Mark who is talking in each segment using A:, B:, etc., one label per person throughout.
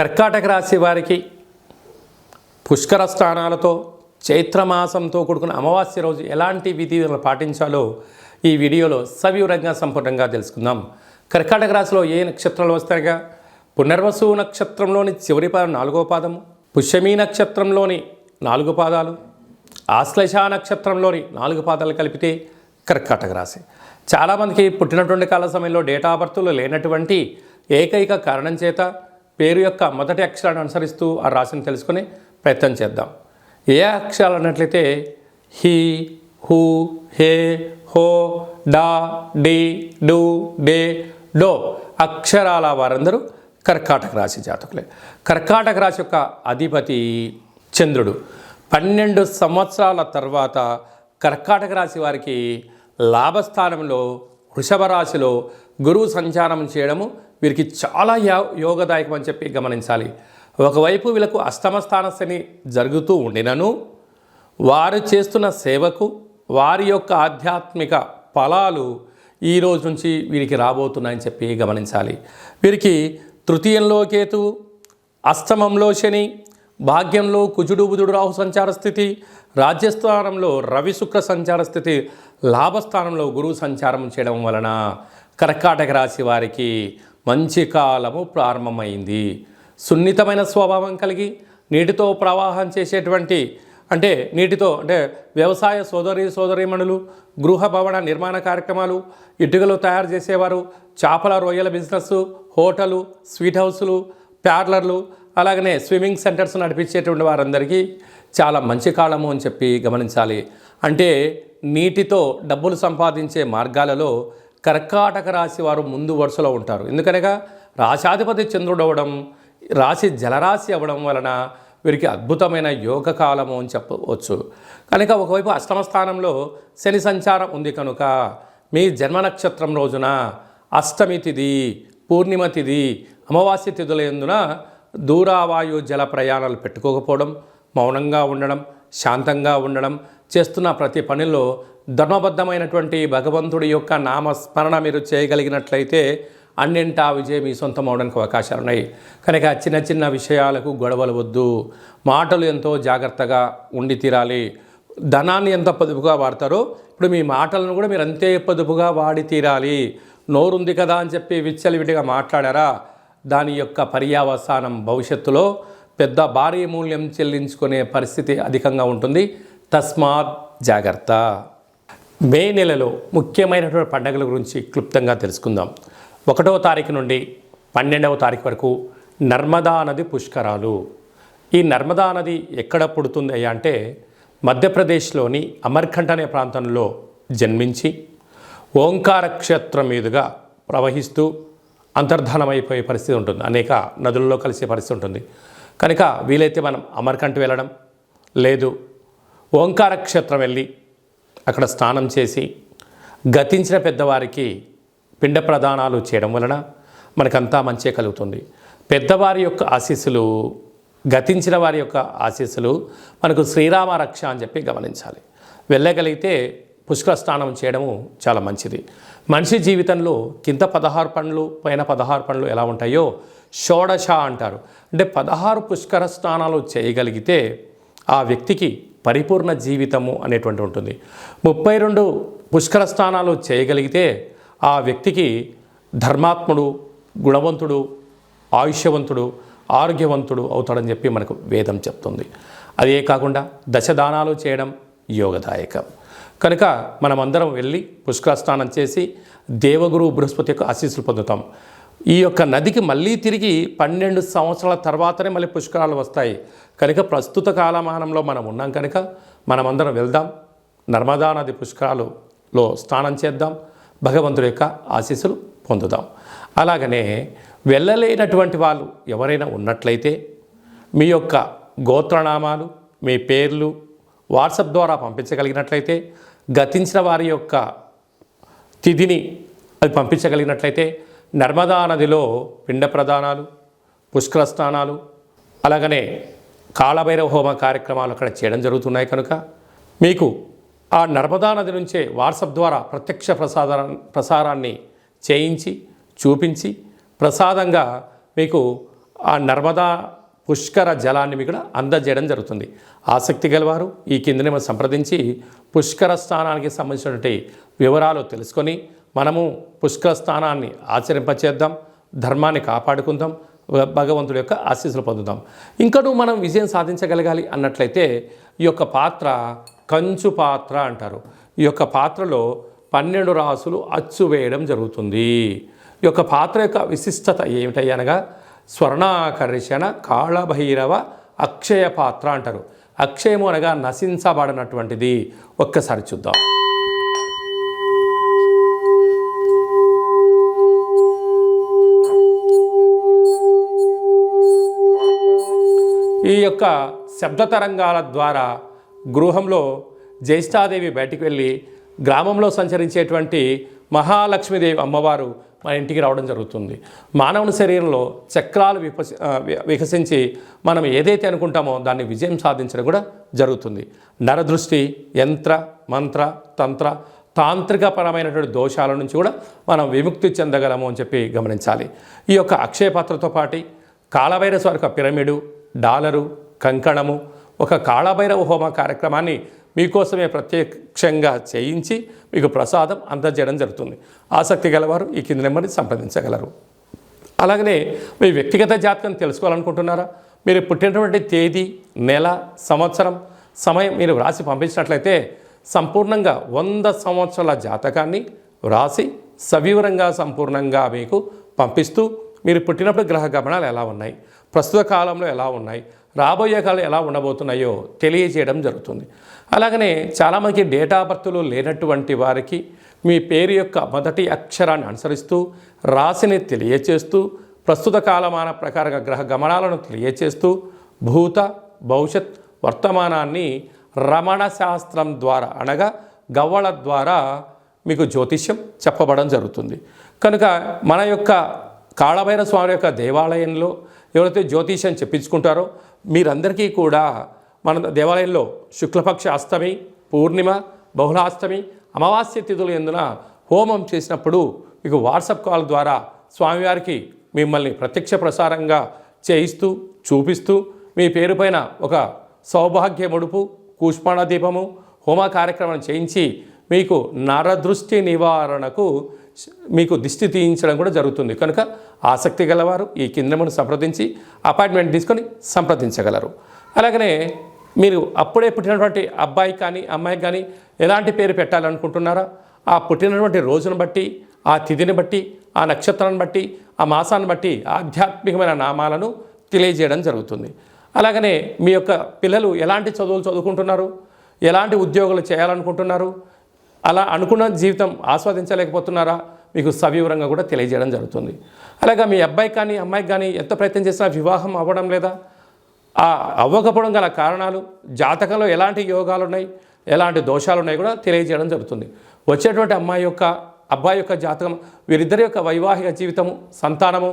A: కర్కాటక రాశి వారికి పుష్కర స్నానాలతో చైత్రమాసంతో కూడుకున్న అమావాస్య రోజు ఎలాంటి విధులను పాటించాలో ఈ వీడియోలో సవివరంగా సంపూర్ణంగా తెలుసుకుందాం. కర్కాటక రాశిలో ఏ నక్షత్రాలు వస్తాయిగా? పునర్వసు నక్షత్రంలోని చివరి పాదం 4వ పాదము, పుష్యమీ నక్షత్రంలోని 4 పాదాలు, ఆశ్లేష నక్షత్రంలోని 4 పాదాలు కలిపితే కర్కాటక రాశి. చాలామందికి పుట్టినటువంటి కాల సమయంలో డేటా ఆఫ్ బర్త్లు లేనటువంటి ఏకైక కారణం చేత పేరు యొక్క మొదటి అక్షరాన్ని అనుసరిస్తూ ఆ రాశిని తెలుసుకుని ప్రయత్నం చేద్దాం. ఏ అక్షరాలు అన్నట్లయితే హీ, హూ, హే, హో, డా, డి, డు, డే, డో అక్షరాల వారందరూ కర్కాటక రాశి జాతకులే. కర్కాటక రాశి యొక్క అధిపతి చంద్రుడు. 12 సంవత్సరాల తర్వాత కర్కాటక రాశి వారికి లాభస్థానంలో వృషభ రాశిలో గురువు సంచారం చేయడము వీరికి చాలా యోగదాయకం అని చెప్పి గమనించాలి. ఒకవైపు వీళ్ళకు అష్టమ స్థాన శని జరుగుతూ ఉండినను వారు చేస్తున్న సేవకు వారి యొక్క ఆధ్యాత్మిక ఫలాలు ఈ రోజు నుంచి వీరికి రాబోతున్నాయని చెప్పి గమనించాలి. వీరికి తృతీయంలో కేతు, అష్టమంలో శని, భాగ్యంలో కుజుడు బుధుడు రాహు సంచార స్థితి, రాజ్యస్థానంలో రవి శుక్ర సంచార స్థితి, లాభస్థానంలో గురువు సంచారం చేయడం వలన కర్కాటక రాశి వారికి మంచి కాలము ప్రారంభమైంది. సున్నితమైన స్వభావం కలిగి నీటితో ప్రవాహం చేసేటువంటి నీటితో వ్యవసాయ సోదరీమణులు, గృహ భవన నిర్మాణ కార్యక్రమాలు, ఇటుకలు తయారు చేసేవారు, చేపల రొయ్యల బిజినెస్, హోటలు, స్వీట్ హౌస్లు, పార్లర్లు, అలాగనే స్విమ్మింగ్ సెంటర్స్ నడిపించేటువంటి వారందరికీ చాలా మంచి కాలము అని చెప్పి గమనించాలి. నీటితో డబ్బులు సంపాదించే మార్గాలలో కర్కాటక రాశి వారు ముందు వరుసలో ఉంటారు. ఎందుకనగా రాశాధిపతి చంద్రుడు అవ్వడం, రాశి జలరాశి అవ్వడం వలన వీరికి అద్భుతమైన యోగ కాలము అని చెప్పవచ్చు. కనుక ఒకవైపు అష్టమ స్థానంలో శని సంచారం ఉంది కనుక మీ జన్మ నక్షత్రం రోజున అష్టమి తిథి, పూర్ణిమ తిథి, అమావాస్య తిథుల యందున దూరావాయు జల ప్రయాణాలు పెట్టుకోకపోవడం, మౌనంగా ఉండడం, శాంతంగా ఉండడం, చేస్తున్న ప్రతి పనిలో ధర్మబద్ధమైనటువంటి భగవంతుడి యొక్క నామస్మరణ మీరు చేయగలిగినట్లయితే అన్నింటా విజయం మీ సొంతం అవడానికి అవకాశాలు ఉన్నాయి. కనుక చిన్న చిన్న విషయాలకు గొడవలు వద్దు. మాటలు ఎంతో జాగ్రత్తగా ఉండి తీరాలి. ధనాన్ని ఎంత పొదుపుగా వాడతారో ఇప్పుడు మీ మాటలను కూడా మీరు అంతే పొదుపుగా వాడి తీరాలి. నోరుంది కదా అని చెప్పి విచ్చలవిడిగా మాట్లాడారా, దాని యొక్క పర్యావసానం భవిష్యత్తులో పెద్ద భారీ మూల్యం చెల్లించుకునే పరిస్థితి అధికంగా ఉంటుంది. తస్మాత్ జాగ్రత్త. మే నెలలో ముఖ్యమైనటువంటి పండుగల గురించి క్లుప్తంగా తెలుసుకుందాం. 1వ తారీఖు నుండి 12వ తారీఖు వరకు నర్మదా నది పుష్కరాలు. ఈ నర్మదా నది ఎక్కడ పుడుతుంది అంటే మధ్యప్రదేశ్లోని అమర్కంఠ్ అనే ప్రాంతంలో జన్మించి ఓంకార క్షేత్రం మీదుగా ప్రవహిస్తూ అంతర్ధానమైపోయే పరిస్థితి ఉంటుంది. అనేక నదులలో కలిసే పరిస్థితి ఉంటుంది. కనుక వీలైతే మనం అమర్కంఠ్ వెళ్ళడం, లేదు ఓంకార క్షేత్రం వెళ్ళి అక్కడ స్నానం చేసి గతించిన పెద్దవారికి పిండ ప్రదానాలు చేయడం వలన మనకంతా మంచే కలుగుతుంది. పెద్దవారి యొక్క ఆశీస్సులు, గతించిన వారి యొక్క ఆశీస్సులు మనకు శ్రీరామ రక్ష అని చెప్పి గమనించాలి. వెళ్ళగలిగితే పుష్కర స్నానం చేయడము చాలా మంచిది. మనిషి జీవితంలో కింద 16 పండ్లు, పైన 16 పండ్లు ఎలా ఉంటాయో షోడశ అంటారు. 16 పుష్కర స్నానాలు చేయగలిగితే ఆ వ్యక్తికి పరిపూర్ణ జీవితము అనేటువంటి ఉంటుంది. 32 పుష్కర స్నానాలు చేయగలిగితే ఆ వ్యక్తికి ధర్మాత్ముడు, గుణవంతుడు, ఆయుష్యవంతుడు, ఆరోగ్యవంతుడు అవుతాడని చెప్పి మనకు వేదం చెప్తుంది. అదే కాకుండా దశదానాలు చేయడం యోగదాయకం. కనుక మనమందరం వెళ్ళి పుష్కర స్నానం చేసి దేవగురు బృహస్పతి యొక్క ఆశీస్సులు పొందుతాం. ఈ యొక్క నదికి మళ్ళీ తిరిగి 12 సంవత్సరాల తర్వాతనే మళ్ళీ పుష్కరాలు వస్తాయి. కనుక ప్రస్తుత కాలమానంలో మనం ఉన్నాం కనుక మనమందరం వెళ్దాం, నర్మదా నది పుష్కరాలలో స్నానం చేద్దాం, భగవంతుడి యొక్క ఆశీస్సులు పొందుదాం. అలాగనే వెళ్ళలేనటువంటి వాళ్ళు ఎవరైనా ఉన్నట్లయితే మీ యొక్క గోత్రనామాలు, మీ పేర్లు వాట్సాప్ ద్వారా పంపించగలిగినట్లయితే, గతించిన వారి యొక్క తిథిని అది పంపించగలిగినట్లయితే నర్మదా నదిలో పిండ ప్రదానాలు, పుష్కర స్నానాలు, అలాగనే కాళభైరవ హోమ కార్యక్రమాలు అక్కడ చేయడం జరుగుతున్నాయి. కనుక మీకు ఆ నర్మదా నది నుంచే వాట్సాప్ ద్వారా ప్రత్యక్ష ప్రసారాన్ని చేయించి చూపించి ప్రసాదంగా మీకు ఆ నర్మదా పుష్కర జలాన్ని మీకు అందజేయడం జరుగుతుంది. ఆసక్తి గలవారు ఈ కిందని మనం సంప్రదించి పుష్కర స్థానానికి సంబంధించినటువంటి వివరాలు తెలుసుకొని మనము పుష్కర స్థానాన్ని ఆచరింపచేద్దాం, ధర్మాన్ని కాపాడుకుందాం, భగవంతుడి యొక్క ఆశీస్సులు పొందుదాం. ఇంకనూ మనం విజయం సాధించగలగాలి అన్నట్లయితే ఈ యొక్క పాత్ర కంచు పాత్ర అంటారు. ఈ యొక్క పాత్రలో 12 రాసులు అచ్చు వేయడం జరుగుతుంది. ఈ యొక్క పాత్ర యొక్క విశిష్టత ఏమిటనగా స్వర్ణాకర్షణ కాళభైరవ అక్షయ పాత్ర అంటారు. అక్షయము అనగా నశించబడినటువంటిది. ఒక్కసారి చూద్దాం. ఈ యొక్క శబ్ద తరంగాల ద్వారా గృహంలో జ్యేష్ఠాదేవి బయటికి వెళ్ళి గ్రామంలో సంచరించేటువంటి మహాలక్ష్మీదేవి అమ్మవారు మన ఇంటికి రావడం జరుగుతుంది. మానవుని శరీరంలో చక్రాలు వికసించి మనం ఏదైతే అనుకుంటామో దాన్ని విజయం సాధించడం కూడా జరుగుతుంది. నరదృష్టి, యంత్ర, మంత్ర, తంత్ర, తాంత్రికపరమైనటువంటి దోషాల నుంచి కూడా మనం విముక్తి చెందగలము అని చెప్పి గమనించాలి. ఈ యొక్క అక్షయ పాత్రతో పాటు కాళభైరవ యొక్క పిరమిడు, డాలరు, కంకణము, ఒక కాళభైరవ హోమ కార్యక్రమాన్ని మీకోసమే ప్రత్యక్షంగా చేయించి మీకు ప్రసాదం అందజేయడం జరుగుతుంది. ఆసక్తి గలవారు ఈ కింది నెంబర్ని సంప్రదించగలరు. అలాగనే మీ వ్యక్తిగత జాతకం తెలుసుకోవాలనుకుంటున్నారా? మీరు పుట్టినటువంటి తేదీ, నెల, సంవత్సరం, సమయం మీరు వ్రాసి పంపించినట్లయితే సంపూర్ణంగా 100 సంవత్సరాల జాతకాన్ని వ్రాసి సవివరంగా సంపూర్ణంగా మీకు పంపిస్తూ మీరు పుట్టినప్పుడు గ్రహ గమనాలు ఎలా ఉన్నాయి, ప్రస్తుత కాలంలో ఎలా ఉన్నాయి, రాబోయే కాలం ఎలా ఉండబోతున్నాయో తెలియజేయడం జరుగుతుంది. అలాగనే చాలామందికి డేట్ ఆఫ్ బర్త్లు లేనటువంటి వారికి మీ పేరు యొక్క మొదటి అక్షరాన్ని అనుసరిస్తూ రాశిని తెలియచేస్తూ ప్రస్తుత కాలమాన ప్రకారంగా గ్రహ గమనాలను తెలియచేస్తూ భూత, భవిష్యత్, వర్తమానాన్ని రమణ శాస్త్రం ద్వారా అనగా గవ్వల ద్వారా మీకు జ్యోతిష్యం చెప్పబడం జరుగుతుంది. కనుక మన యొక్క కాళభైరవ స్వామి యొక్క దేవాలయంలో ఎవరైతే జ్యోతిష్యం చెప్పించుకుంటారో మీరందరికీ కూడా మన దేవాలయంలో శుక్లపక్ష అష్టమి, పూర్ణిమ, బహుళాష్టమి, అమావాస్య తిథులు ఎందున హోమం చేసినప్పుడు మీకు వాట్సాప్ కాల్ ద్వారా స్వామివారికి మిమ్మల్ని ప్రత్యక్ష ప్రసారంగా చేయిస్తూ చూపిస్తూ మీ పేరు పైన ఒక సౌభాగ్య ముడుపు, కూష్మాణ దీపము, హోమ కార్యక్రమం చేయించి మీకు నరదృష్టి నివారణకు మీకు దిష్టి తీయించడం కూడా జరుగుతుంది. కనుక ఆసక్తి గలవారు ఈ కిందను సంప్రదించి అపాయింట్మెంట్ తీసుకొని సంప్రదించగలరు. అలాగనే మీరు అప్పుడే పుట్టినటువంటి అబ్బాయి కానీ అమ్మాయికి కానీ ఎలాంటి పేరు పెట్టాలనుకుంటున్నారా ఆ పుట్టినటువంటి రోజును బట్టి, ఆ తిథిని బట్టి, ఆ నక్షత్రాన్ని బట్టి, ఆ మాసాన్ని బట్టి ఆధ్యాత్మికమైన నామాలను తెలియజేయడం జరుగుతుంది. అలాగనే మీ యొక్క పిల్లలు ఎలాంటి చదువులు చదువుకుంటున్నారు, ఎలాంటి ఉద్యోగాలు చేయాలనుకుంటున్నారు, అలా అనుకున్న జీవితం ఆస్వాదించలేకపోతున్నారా మీకు సవివరంగా కూడా తెలియజేయడం జరుగుతుంది. అలాగే మీ అబ్బాయి కానీ అమ్మాయికి కానీ ఎంత ప్రయత్నం చేసినా వివాహం అవ్వడం లేదా, ఆ అవ్వకపోవడం గల కారణాలు, జాతకంలో ఎలాంటి యోగాలు ఉన్నాయి, ఎలాంటి దోషాలు ఉన్నాయి కూడా తెలియజేయడం జరుగుతుంది. వచ్చేటువంటి అమ్మాయి యొక్క అబ్బాయి యొక్క జాతకం వీరిద్దరి యొక్క వైవాహిక జీవితము, సంతానము,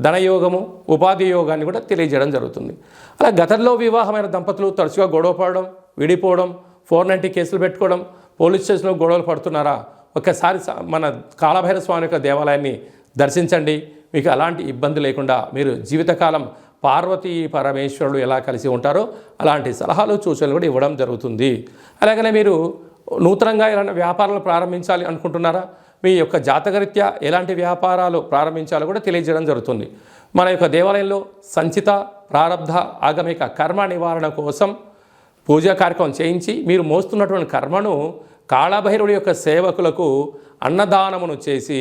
A: ధనయోగము, ఉపాధి యోగాన్ని కూడా తెలియజేయడం జరుగుతుంది. అలా గతంలో వివాహమైన దంపతులు తరచుగా గొడవ పడడం, విడిపోవడం, 490 కేసులు పెట్టుకోవడం, పోలీస్ స్టేషన్లో గొడవలు పడుతున్నారా ఒక్కసారి మన కాళభైరవ స్వామి యొక్క దేవాలయాన్ని దర్శించండి. మీకు అలాంటి ఇబ్బంది లేకుండా మీరు జీవితకాలం పార్వతీ పరమేశ్వరుడు ఎలా కలిసి ఉంటారో అలాంటి సలహాలు సూచనలు కూడా ఇవ్వడం జరుగుతుంది. అలాగనే మీరు నూతనంగా ఎలాంటి వ్యాపారాలు ప్రారంభించాలి అనుకుంటున్నారా, మీ యొక్క జాతకరీత్యా ఎలాంటి వ్యాపారాలు ప్రారంభించాలో కూడా తెలియజేయడం జరుగుతుంది. మన యొక్క దేవాలయంలో సంచిత, ప్రారబ్ధ, ఆగమిక కర్మ నివారణ కోసం పూజా కార్యక్రమం చేయించి మీరు మోస్తున్నటువంటి కర్మను కాళభైరవుడి యొక్క సేవకులకు అన్నదానమును చేసి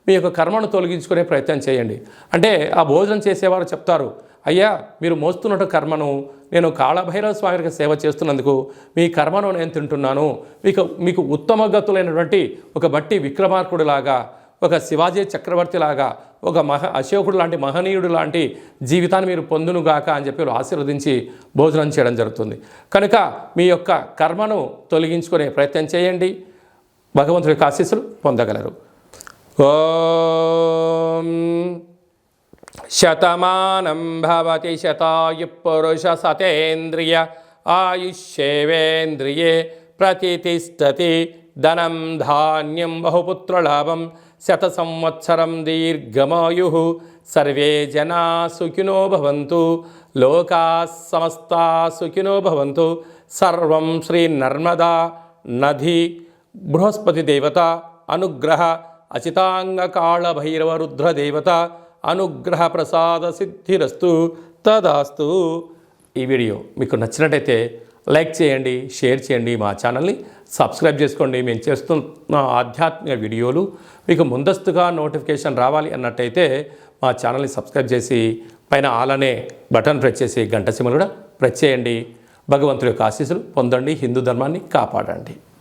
A: మీ యొక్క కర్మను తొలగించుకునే ప్రయత్నం చేయండి. అంటే ఆ భోజనం చేసేవారు చెప్తారు, అయ్యా మీరు మోస్తున్న కర్మను నేను కాళభైరవ స్వామికి సేవ చేస్తున్నందుకు మీ కర్మను నేను తింటున్నాను, మీకు ఉత్తమ గతులైనటువంటి ఒక బట్టి విక్రమార్కుడిలాగా, ఒక శివాజీ చక్రవర్తి లాగా, ఒక అశోకుడు లాంటి మహనీయుడు లాంటి జీవితాన్ని మీరు పొందునుగాక అని చెప్పి ఆశీర్వదించి భోజనం చేయడం జరుగుతుంది. కనుక మీ యొక్క కర్మను తొలగించుకునే ప్రయత్నం చేయండి, భగవంతుడి యొక్క ఆశీస్సులు పొందగలరు. ఓం శతమానం భవతి శతాయు పురుష సతేంద్రియ ఆయుష్యేవేంద్రియే ప్రతిష్టతి ధనం ధాన్యం బహుపుత్రలాభం శత సంవత్సరం దీర్ఘమాయు సర్వే జనా సుఖినో భవంతు లోకా సమస్తా సుఖినో భవంతు. సర్వం శ్రీ నర్మదా నది బృహస్పతి దేవత అనుగ్రహ అచితాంగ కాళ భైరవ రుద్ర దేవత అనుగ్రహ ప్రసాద సిద్ధిరస్తు తదాస్తు. ఈ వీడియో మీకు నచ్చినట్టయితే లైక్ చేయండి, షేర్ చేయండి, మా ఛానల్ని సబ్స్క్రైబ్ చేసుకోండి. మేము చేస్తున్న ఆధ్యాత్మిక వీడియోలు మీకు ముందస్తుగా నోటిఫికేషన్ రావాలి అన్నట్టయితే మా ఛానల్ని సబ్స్క్రైబ్ చేసి పైన ఆల్ అనే బటన్ ప్రెస్ చేసి గంట సింబల్ కూడా ప్రెస్ చేయండి. భగవంతుడి యొక్క ఆశీస్సులు పొందండి, హిందూ ధర్మాన్ని కాపాడండి.